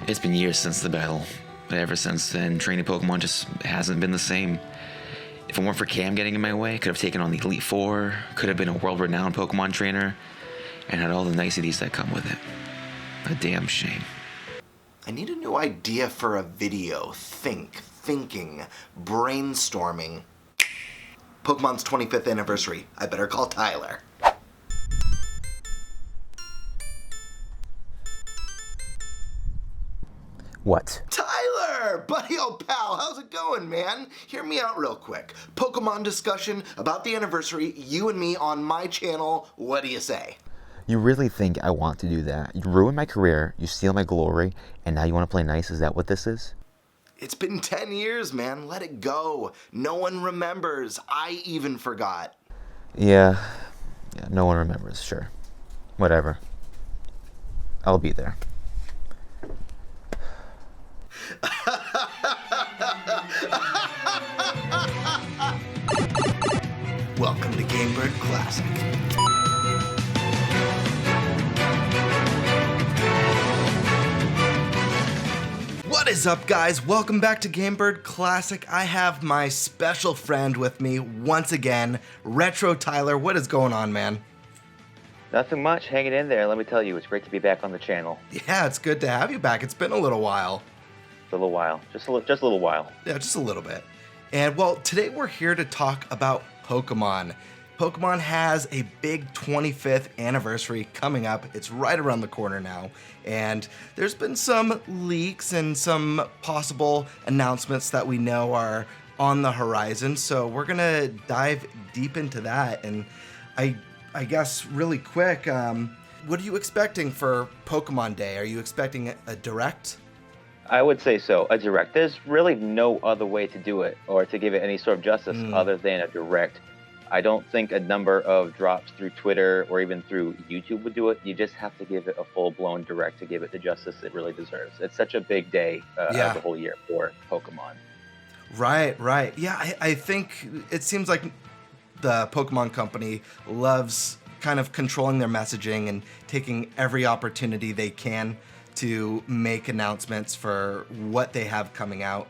It's been years since the battle, but ever since then, training Pokemon just hasn't been the same. If it weren't for Cam getting in my way, could have taken on the Elite Four, could have been a world-renowned Pokemon trainer, and had all the niceties that come with it. A damn shame. I need a new idea for a video. Thinking, brainstorming. Pokemon's 25th anniversary. I better call Tyler. What? Tyler! Buddy old pal, how's it going, man? Hear me out real quick. Pokemon discussion about the anniversary, you and me on my channel. What do you say? You really think I want to do that? You ruin my career, you steal my glory, and now you want to play nice? Is that what this is? It's been 10 years, man. Let it go. No one remembers. I even forgot. Yeah, no one remembers, sure. Whatever. I'll be there. Welcome to Gamebird Classic. What is up, guys? Welcome back to Gamebird Classic. I have my special friend with me once again, Retro Tyler. What is going on, man? Nothing much, hanging in there. Let me tell you, it's great to be back on the channel. Yeah, it's good to have you back. It's been a little while. It's a little while, just a little while. Yeah, just a little bit. And well, today we're here to talk about Pokemon. Pokemon has a big 25th anniversary coming up. It's right around the corner now. And there's been some leaks and some possible announcements that we know are on the horizon. So we're going to dive deep into that. And I guess really quick, what are you expecting for Pokemon Day? Are you expecting a direct? I would say so, a direct. There's really no other way to do it or to give it any sort of justice other than a direct. I don't think a number of drops through Twitter or even through YouTube would do it. You just have to give it a full-blown direct to give it the justice it really deserves. It's such a big day of the whole year for Pokemon. Right. Yeah, I think it seems like the Pokemon Company loves kind of controlling their messaging and taking every opportunity they can to make announcements for what they have coming out.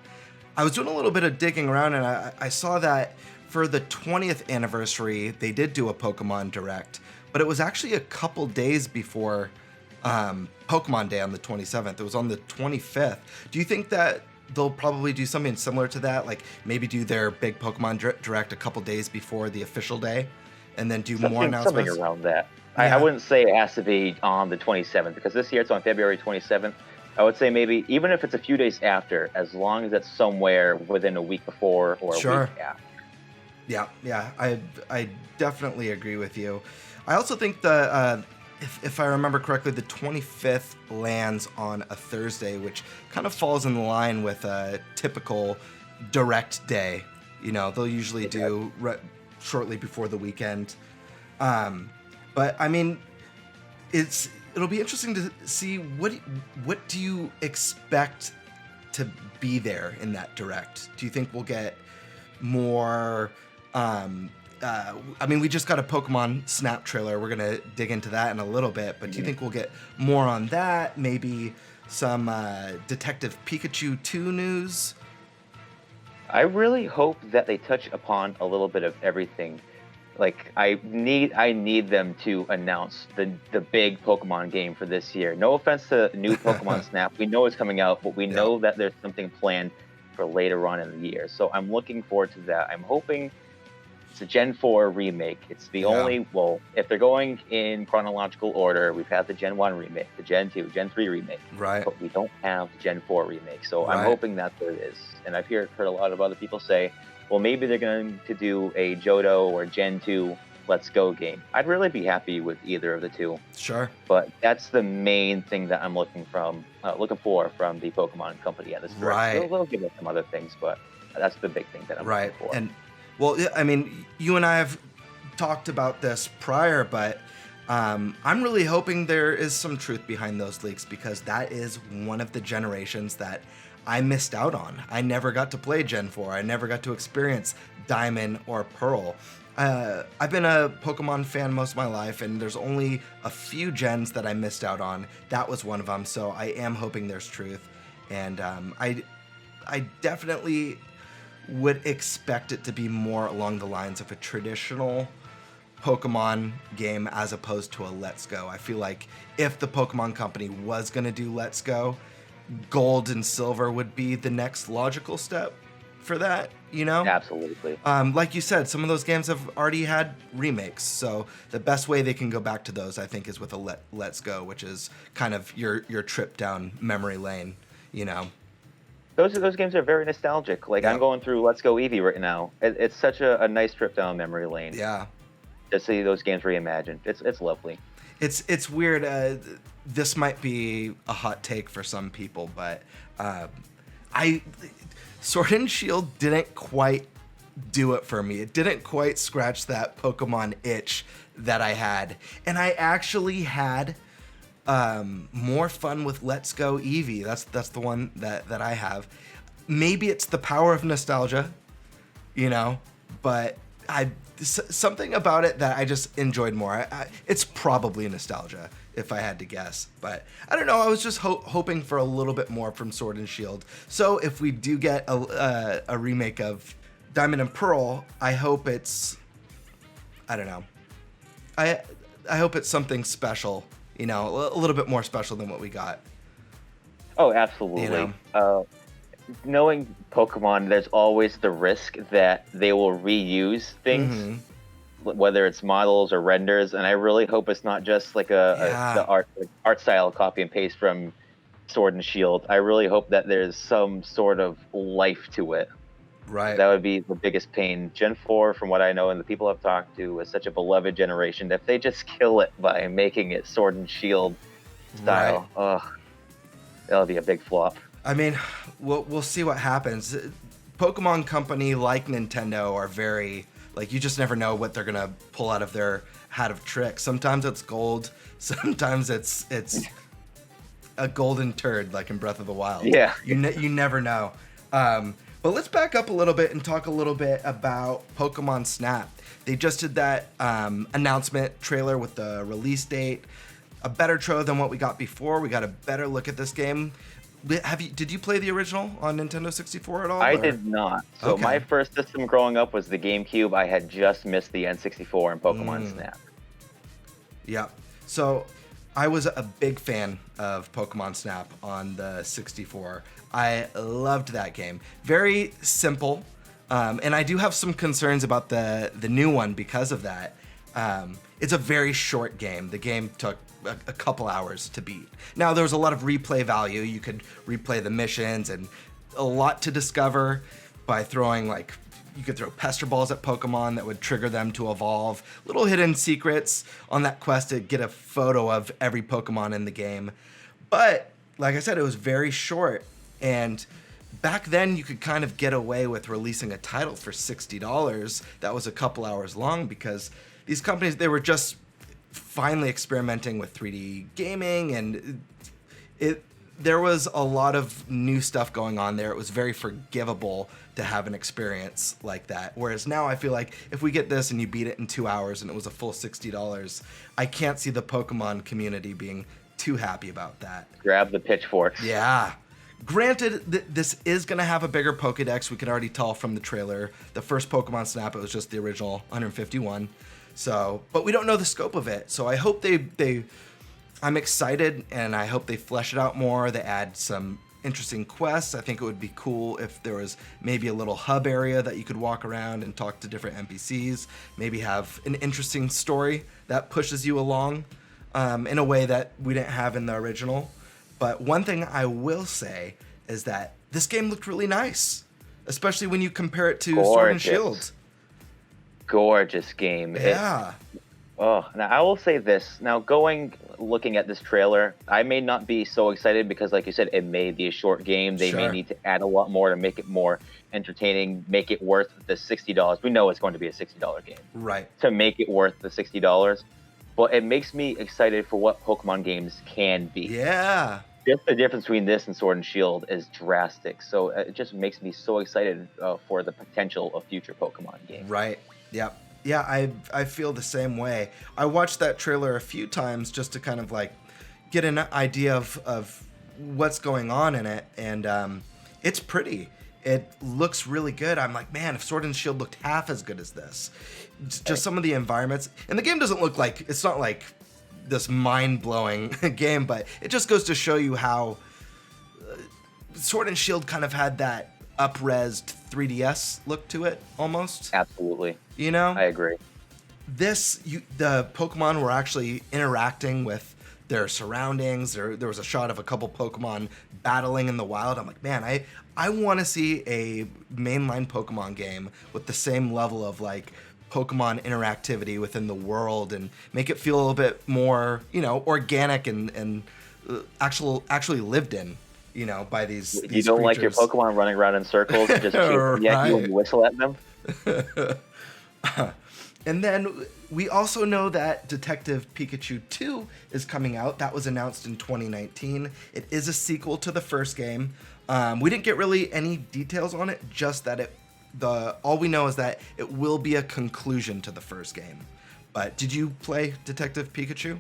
I was doing a little bit of digging around and I saw that for the 20th anniversary, they did do a Pokemon Direct, but it was actually a couple days before Pokemon Day on the 27th. It was on the 25th. Do you think that they'll probably do something similar to that? Like maybe do their big Pokemon Direct a couple days before the official day and then do more announcements? Something around that. Yeah. I wouldn't say it has to be on the 27th because this year it's on February 27th. I would say maybe even if it's a few days after, as long as it's somewhere within a week before or a week after. Yeah, I definitely agree with you. I also think the if I remember correctly, the 25th lands on a Thursday, which kind of falls in line with a typical direct day. You know, they'll usually do shortly before the weekend. But I mean, it'll be interesting to see what do you expect to be there in that direct? Do you think we'll get more? I mean, we just got a Pokemon Snap trailer. We're gonna dig into that in a little bit. But do you think we'll get more on that? Maybe some Detective Pikachu 2 news? I really hope that they touch upon a little bit of everything. Like I need them to announce the big Pokemon game for this year. No offense to new Pokemon Snap, we know it's coming out, but we know that there's something planned for later on in the year. So I'm looking forward to that. I'm hoping it's a Gen 4 remake. It's the only, well, if they're going in chronological order, we've had the Gen 1 remake, the Gen 2, Gen 3 remake. Right. But we don't have the Gen 4 remake. So I'm hoping that there is. And I've heard a lot of other people say, well, maybe they're going to do a Johto or Gen 2 Let's Go game. I'd really be happy with either of the two. Sure. But that's the main thing that I'm looking for from the Pokemon Company at this point. Right. They'll give us some other things, but that's the big thing that I'm looking for. And well, I mean, you and I have talked about this prior, but I'm really hoping there is some truth behind those leaks, because that is one of the generations that I missed out on. I never got to play Gen 4. I never got to experience Diamond or Pearl. I've been a Pokemon fan most of my life, and there's only a few gens that I missed out on. That was one of them, so I am hoping there's truth. And I definitely would expect it to be more along the lines of a traditional Pokemon game as opposed to a Let's Go. I feel like if the Pokemon Company was going to do Let's Go, Gold and Silver would be the next logical step for that, you know? Absolutely. Like you said, some of those games have already had remakes, so the best way they can go back to those, I think, is with a Let's Go, which is kind of your trip down memory lane, you know? Those games are very nostalgic. Like, Yeah. I'm going through Let's Go Eevee right now. It's such a nice trip down memory lane. Yeah. To see those games reimagined. It's lovely. It's weird. This might be a hot take for some people, but Sword and Shield didn't quite do it for me. It didn't quite scratch that Pokemon itch that I had, and I actually had more fun with Let's Go Eevee. That's the one that I have. Maybe it's the power of nostalgia, you know, but something about it that I just enjoyed more. It's probably nostalgia, if I had to guess. But I don't know. I was just hoping for a little bit more from Sword and Shield. So if we do get a remake of Diamond and Pearl, I hope it's, I don't know. I hope it's something special, you know, a little bit more special than what we got. Oh, absolutely. You know? Knowing Pokemon, there's always the risk that they will reuse things, whether it's models or renders, and I really hope it's not just like the art style copy and paste from Sword and Shield. I really hope that there's some sort of life to it. Right. That would be the biggest pain. Gen 4, from what I know and the people I've talked to, is such a beloved generation. If they just kill it by making it Sword and Shield style, that'll be a big flop. I mean, we'll see what happens. Pokemon Company, like Nintendo, are very, like, you just never know what they're gonna pull out of their hat of tricks. Sometimes it's gold, sometimes it's a golden turd, like in Breath of the Wild. Yeah. You never know. But let's back up a little bit and talk a little bit about Pokemon Snap. They just did that announcement trailer with the release date. A better trailer than what we got before. We got a better look at this game. Did you play the original on Nintendo 64 at all? I did not. So Okay. my first system growing up was the GameCube. I had just missed the N64 and Pokemon Snap. Yeah. So I was a big fan of Pokemon Snap on the 64. I loved that game. Very simple. And I do have some concerns about the new one because of that. It's a very short game. The game took a couple hours to beat. Now, there was a lot of replay value. You could replay the missions and a lot to discover by throwing, like, you could throw pester balls at Pokemon that would trigger them to evolve. Little hidden secrets on that quest to get a photo of every Pokemon in the game. But, like I said, it was very short. And back then, you could kind of get away with releasing a title for $60 that was a couple hours long, because these companies, they were just finally experimenting with 3D gaming, and there was a lot of new stuff going on there. It was very forgivable to have an experience like that. Whereas now I feel like if we get this and you beat it in 2 hours and it was a full $60, I can't see the Pokemon community being too happy about that. Grab the pitchforks. Yeah. Granted, this is going to have a bigger Pokedex. We can already tell from the trailer. The first Pokemon Snap, it was just the original 151. So, but we don't know the scope of it. So I hope I'm excited, and I hope they flesh it out more. They add some interesting quests. I think it would be cool if there was maybe a little hub area that you could walk around and talk to different NPCs. Maybe have an interesting story that pushes you along in a way that we didn't have in the original. But one thing I will say is that this game looked really nice, especially when you compare it to Sword and Shield. Gorgeous game. Yeah. Now I will say this. Now, looking at this trailer, I may not be so excited because, like you said, it may be a short game. They may Sure. need to add a lot more to make it more entertaining, make it worth the $60. We know it's going to be a $60 game. Right. To make it worth the $60. but it makes me excited for what Pokemon games can be. Yeah. Just the difference between this and Sword and Shield is drastic. So it just makes me so excited for the potential of future Pokemon games. Right. Yep. Yeah, I feel the same way. I watched that trailer a few times just to kind of like get an idea of what's going on in it, and it's pretty. It looks really good. I'm like, man, if Sword and Shield looked half as good as this, just some of the environments, and the game doesn't look like, it's not like this mind-blowing game, but it just goes to show you how Sword and Shield kind of had that up-resed 3DS look to it, almost. Absolutely. You know? I agree. The Pokemon were actually interacting with their surroundings. There was a shot of a couple Pokemon battling in the wild. I'm like, man, I want to see a mainline Pokemon game with the same level of like Pokemon interactivity within the world and make it feel a little bit more, organic and actually lived in, by these You don't like your creatures. Pokemon running around in circles and just yank you and whistle at them? And then we also know that Detective Pikachu 2 is coming out. That was announced in 2019. It is a sequel to the first game. We didn't get really any details on it, just that all we know is that it will be a conclusion to the first game. But did you play Detective Pikachu?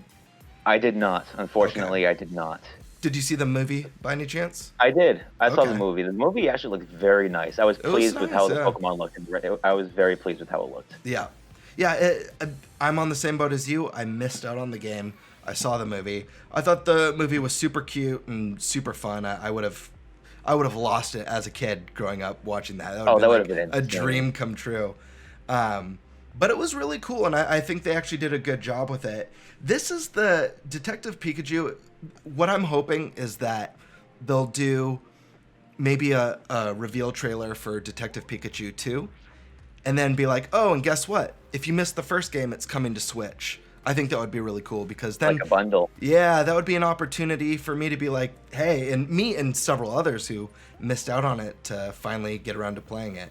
I did not. Unfortunately, Okay. I did not. Did you see the movie by any chance? I did. I saw Okay. the movie. The movie actually looked very nice. I was was pleased with how nice, the yeah. Pokemon looked. I was very pleased with how it looked. Yeah. Yeah, I'm on the same boat as you. I missed out on the game. I saw the movie. I thought the movie was super cute and super fun. I would have lost it as a kid growing up watching that. That would have like been a insane. dream come true. But it was really cool, and I think they actually did a good job with it. This is the Detective Pikachu. What I'm hoping is that they'll do maybe a reveal trailer for Detective Pikachu 2, and then be like, oh, and guess what? If you missed the first game, it's coming to Switch. I think that would be really cool because then, Like a bundle. yeah, that would be an opportunity for me to be like, hey, and me and several others who missed out on it to finally get around to playing it.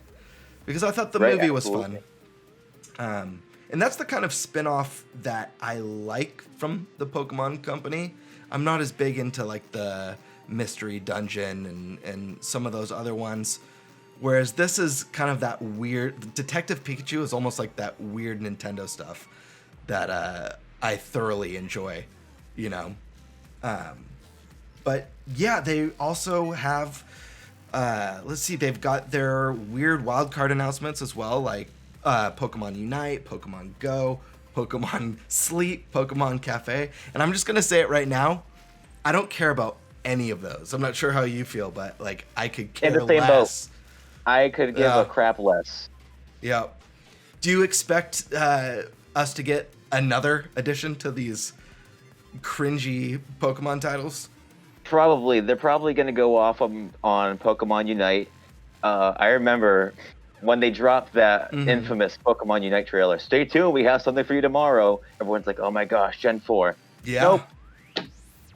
Because I thought the Right, movie was absolutely. fun. And that's the kind of spin-off that I like from the Pokemon company. I'm not as big into like the Mystery Dungeon and some of those other ones. Whereas this is kind of that weird... Detective Pikachu is almost like that weird Nintendo stuff that I thoroughly enjoy, But yeah, they also have... let's see, they've got their weird wildcard announcements as well, like Pokemon Unite, Pokemon Go, Pokemon Sleep, Pokemon Cafe. And I'm just going to say it right now, I don't care about any of those. I'm not sure how you feel, but like I could care In the same less. boat. I could give Yeah. a crap less. Yeah. Do you expect us to get another addition to these cringy Pokemon titles? Probably. They're probably going to go off on Pokemon Unite. I remember when they dropped that infamous Pokemon Unite trailer. Stay tuned. We have something for you tomorrow. Everyone's like, oh my gosh, Gen 4. Yeah. Nope.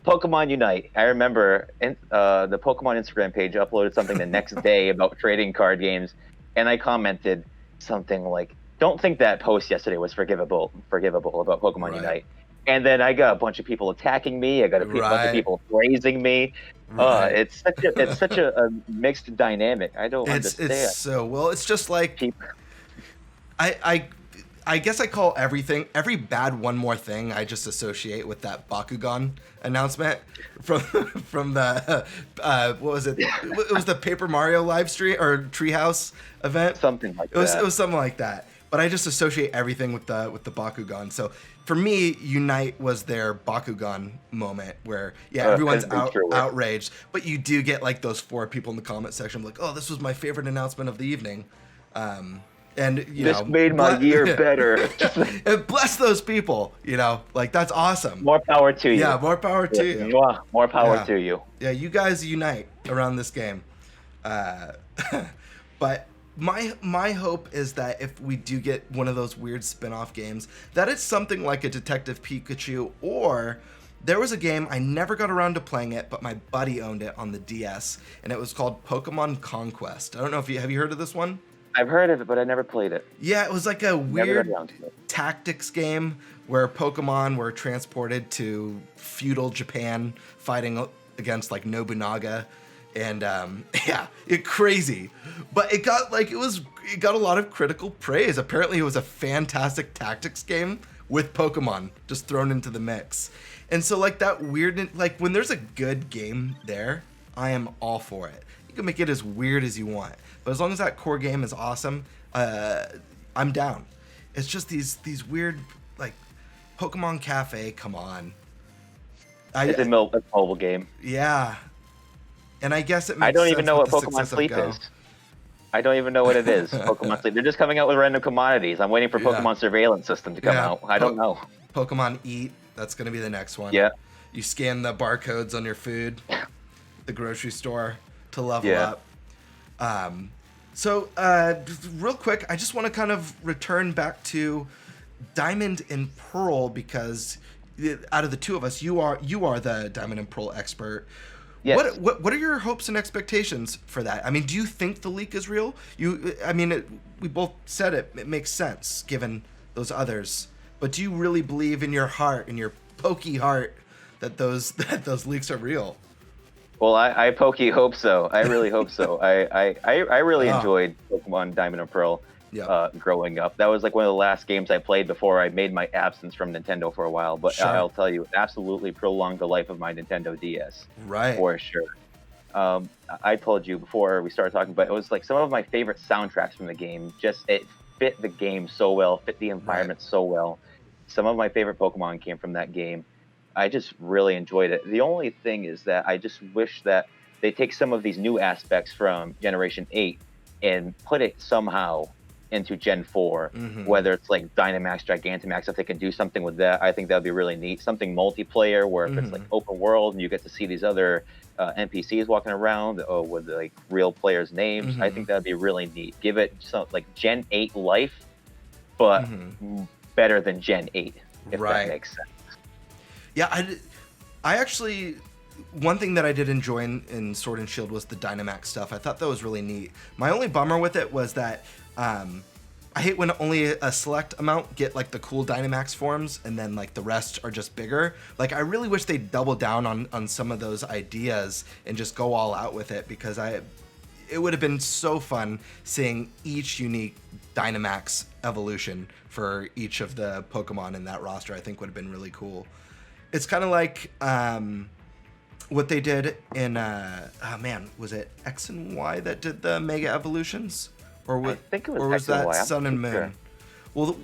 Pokemon Unite. I remember the Pokemon Instagram page uploaded something the next day about trading card games, and I commented something like, "Don't think that post yesterday was forgivable about Pokemon Right. Unite." And then I got a bunch of people attacking me. I got a bunch Right. of people praising me. Right. It's such a mixed dynamic. I don't understand. It's so well. It's just like People- I guess I call every bad One More Thing I just associate with that Bakugan announcement from the what was it? It was the Paper Mario live stream or Treehouse event. Something like It was that. something like that. But I just associate everything with the Bakugan. So for me, Unite was their Bakugan moment where everyone's couldn't be truer. outraged, but you do get like those 4 people in the comment section like, oh, this was my favorite announcement of the evening. And This made my year better. And bless those people, like that's awesome. More power to you. Yeah, more power to you. Mwah. More power Yeah. to you. Yeah, you guys unite around this game. But my hope is that if we do get one of those weird spin-off games, that it's something like a Detective Pikachu, or there was a game, I never got around to playing it, but my buddy owned it on the DS, and it was called Pokemon Conquest. I don't know if have you heard of this one? I've heard of it, but I never played it. Yeah, it was like a Never got weird around to it. tactics game where Pokemon were transported to feudal Japan fighting against like Nobunaga, and yeah, it crazy. But it got a lot of critical praise. Apparently, it was a fantastic tactics game with Pokemon just thrown into the mix. And so like that weird, like when there's a good game there, I am all for it. You can make it as weird as you want, but as long as that core game is awesome, I'm down. It's just these weird like Pokemon Cafe. Come on, It's a mobile game. yeah, and I guess it makes I don't sense even know with what the Pokemon success of Sleep Go. is. I don't even know what it is. Pokemon Sleep. They're just coming out with random commodities. I'm waiting for Yeah. Pokemon Surveillance System to come Yeah. out. I don't know. Pokemon Eat. That's gonna be the next one. Yeah. You scan the barcodes on your food, at the grocery store to level Yeah. up. So real quick, I just want to kind of return back to Diamond and Pearl because out of the two of us, you are the Diamond and Pearl expert. Yes. What are your hopes and expectations for that? I mean, do you think the leak is real? We both said it. It makes sense given those others. But do you really believe in your heart, in your pokey heart, that those leaks are real? Well, I pokey hope so. I really hope so. I really Oh. enjoyed Pokemon Diamond and Pearl Yeah. growing up. That was like one of the last games I played before I made my absence from Nintendo for a while. But Sure. I'll tell you, it absolutely prolonged the life of my Nintendo DS. Right. For sure. I told you before we started talking, but it was like some of my favorite soundtracks from the game. Just it fit the game so well, fit the environment so well. Some of my favorite Pokemon came from that game. I just really enjoyed it. The only thing is that I just wish that they take some of these new aspects from Generation 8 and put it somehow into Gen 4, whether it's like Dynamax, Gigantamax, if they can do something with that, I think that would be really neat. Something multiplayer where if it's like open world and you get to see these other NPCs walking around with like real players' names, I think that would be really neat. Give it some like Gen 8 life, but better than Gen 8, if Right. that makes sense. Yeah, I actually, one thing that I did enjoy in Sword and Shield was the Dynamax stuff. I thought that was really neat. My only bummer with it was that I hate when only a select amount get like the cool Dynamax forms and then like the rest are just bigger. Like I really wish they'd double down on some of those ideas and just go all out with it because it would have been so fun seeing each unique Dynamax evolution for each of the Pokemon in that roster. I think would have been really cool. It's kind of like what they did in was it X and Y that did the Mega Evolutions, I think it was or was X and that Y, I'm Sun and not Moon? sure. Well,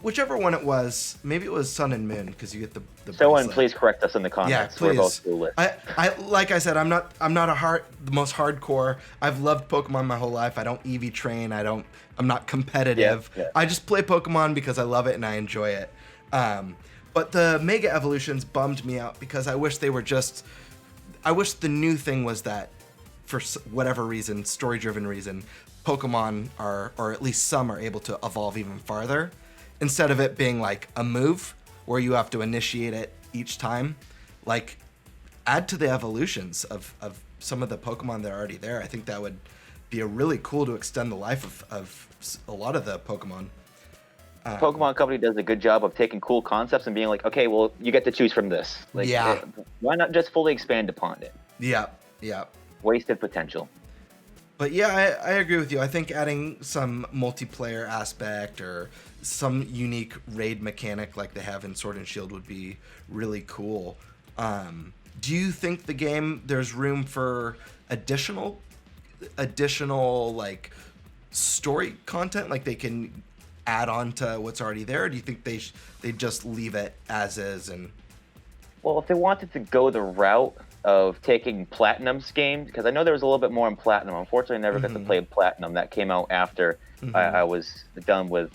whichever one it was, maybe it was Sun and Moon because you get the Someone bracelet. please correct us in the Yeah, comments. please. We're both clueless. I like I said, I'm not the most hardcore. I've loved Pokemon my whole life. I don't EV train. I'm not competitive. Yeah. I just play Pokemon because I love it and I enjoy it. But the Mega Evolutions bummed me out because I wish they were just. I wish the new thing was that, for whatever reason, story-driven reason, Pokemon are, or at least some, are able to evolve even farther, instead of it being like a move where you have to initiate it each time. Like, add to the evolutions of some of the Pokemon that are already there. I think that would be a really cool to extend the life of a lot of the Pokemon. Pokemon Company does a good job of taking cool concepts and being like, okay, well, you get to choose from this. Like, Yeah. Why not just fully expand upon it? Yeah. Wasted potential. But yeah, I agree with you. I think adding some multiplayer aspect or some unique raid mechanic like they have in Sword and Shield would be really cool. Do you think the game, there's room for additional like story content, like they can add on to what's already there? Or do you think they just leave it as is? And Well, if they wanted to go the route of taking Platinum's game, because I know there was a little bit more in Platinum. Unfortunately, I never got to play Platinum. That came out after I was done with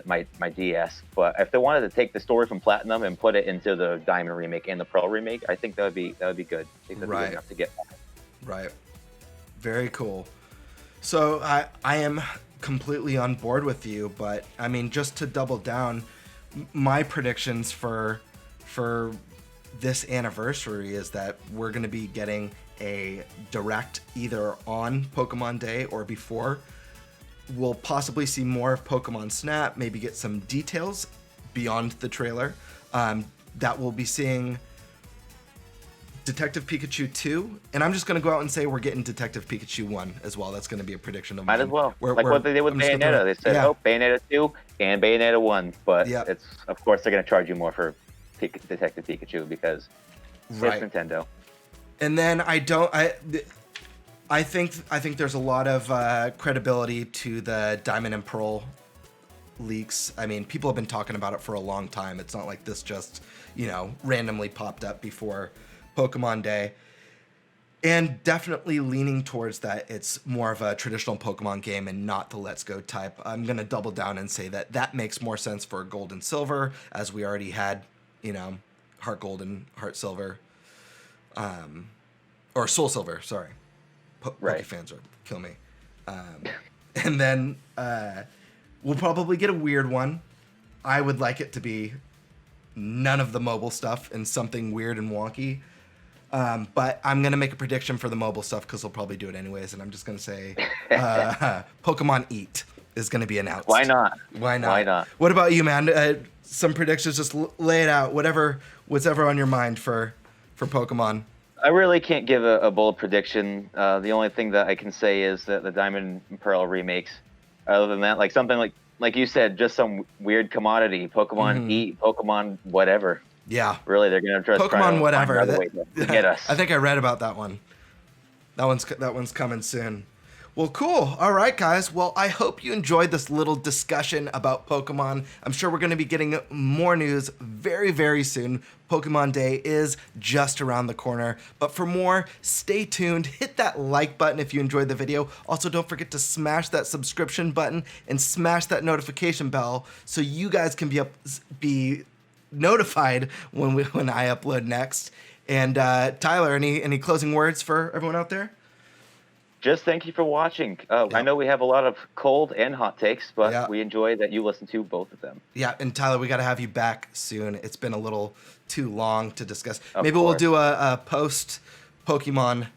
my DS. But if they wanted to take the story from Platinum and put it into the Diamond remake and the Pearl remake, I think that would be good. I think that'd be good enough to get back. right, very cool. So I am completely on board with you, but I mean, just to double down, my predictions for this anniversary is that we're going to be getting a direct either on Pokemon Day or before. we'll possibly see more of Pokemon Snap, maybe get some details beyond the trailer. That we'll be seeing Detective Pikachu 2, and I'm just going to go out and say we're getting Detective Pikachu 1 as well. That's going to be a prediction of mine. Might as well. We're, like what they did with Bayonetta. They said, Bayonetta 2 and Bayonetta 1. But it's of course they're going to charge you more for Detective Pikachu because it's Nintendo. And then I think there's a lot of credibility to the Diamond and Pearl leaks. I mean, people have been talking about it for a long time. It's not like this just, randomly popped up before Pokemon Day. And definitely leaning towards that it's more of a traditional Pokemon game and not the Let's Go type. I'm going to double down and say that makes more sense for Gold and Silver, as we already had, Heart Gold and Heart Silver. Or Soul Silver, sorry. Poke fans will kill me. And then we'll probably get a weird one. I would like it to be none of the mobile stuff and something weird and wonky. But I'm going to make a prediction for the mobile stuff because they'll probably do it anyways. And I'm just going to say Pokemon Eat is going to be announced. Why not? Why not? What about you, man? Some predictions, just lay it out. What's ever on your mind for Pokemon. I really can't give a bold prediction. The only thing that I can say is that the Diamond and Pearl remakes, other than that, like something like you said, just some weird commodity. Pokemon Eat, Pokemon whatever. Yeah. Really, they're going to try Pokemon whatever. Way to get us. I think I read about that one. That one's coming soon. Well, cool. All right, guys. Well, I hope you enjoyed this little discussion about Pokemon. I'm sure we're going to be getting more news very, very soon. Pokemon Day is just around the corner. But for more, stay tuned. Hit that like button if you enjoyed the video. Also, don't forget to smash that subscription button and smash that notification bell so you guys can be notified when I upload next. And Tyler, any closing words for everyone out there? Just thank you for watching. I know we have a lot of cold and hot takes, but we enjoy that you listen to both of them. Yeah, and Tyler, we got to have you back soon. It's been a little too long to discuss. Maybe we'll do a post Pokemon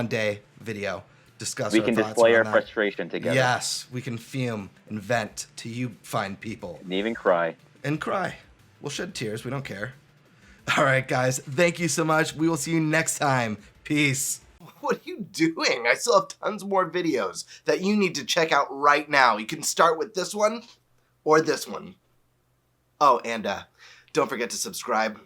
Day video. Discuss. We can display our frustration together. Yes, we can fume and vent to you fine people. And even cry. And cry. We'll shed tears. We don't care. All right, guys. Thank you so much. We will see you next time. Peace. What are you doing? I still have tons more videos that you need to check out right now. You can start with this one or this one. Oh, and don't forget to subscribe.